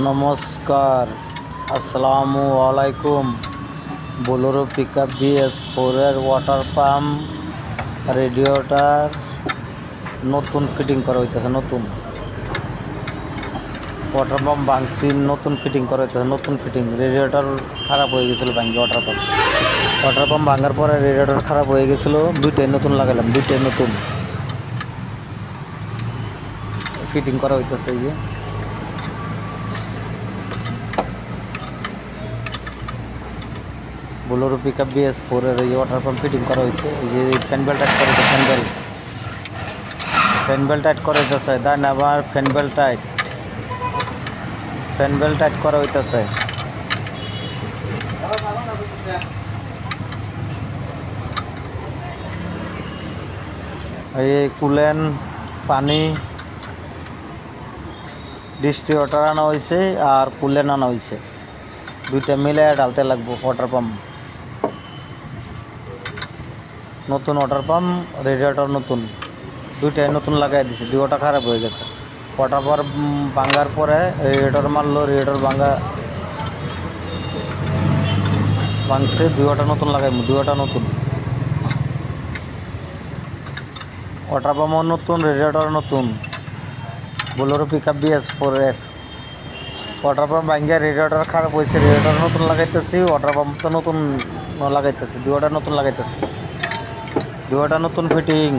নমস্কার, আসসালামু আলাইকুম। বোলেরো পিকআপ BS4 এর ওয়াটার পাম্প রেডিওটার নতুন ফিটিং করা হইতেছে। নতুন ওয়াটার পাম্প ভাঙছি, নতুন ফিটিং করা হইতেছে। নতুন ফিটিং রেডিওটার খারাপ হয়ে গেছিলো ভাঙ্গি। ওয়াটার পাম্প ভাঙার পরে রেডিওটার খারাপ হয়ে গেছিলো, দুইটাই নতুন লাগাইলাম। দুইটাই নতুন ফিটিং করা হইতেছে। এই যে বোলেরো পিকআপ BS4 এর এই ওয়াটার পাম্প ফিটিং করা হয়েছে। এই যে ফ্যান বেল্ট টাইট করে, ফ্যান বেল্ট টাইট করে হইতেছে। দেন আবার ফ্যান বেল্ট টাইট করা হইতেছে। এই কুলেন পানি ডিস্ট্রিবিউটর আনা হয়েছে আর কুলেন আনা হয়েছে, দুইটা মিলে ঢালতে লাগবো। ওয়াটার পাম্প নতুন, ওয়াটার পাম্প রেডিয়েটর নতুন, দুইটাই নতুন লাগাই দিছে। দুইটা খারাপ হয়ে গেছে। ওয়াটার পাম্প ভাঙার পরে রেডিয়েটর মারলো, রেডিয়েটর ভাঙছে। দুইটা নতুন লাগাইবো, দুইটা নতুন। ওয়াটার পাম্পও নতুন, রেডিয়েটর নতুন। বোলেরো পিকআপ BS4 এর ওয়াটার পাম্প ভাঙ্গিয়া রেডিয়েটর খারাপ হয়েছে, রেডিয়েটর নতুন লাগাইতেছি। ওয়াটার পাম্প তো নতুন লাগাইতেছি, দুইটা নতুন লাগাইতেছি, দুইটা নতুন ফিটিং।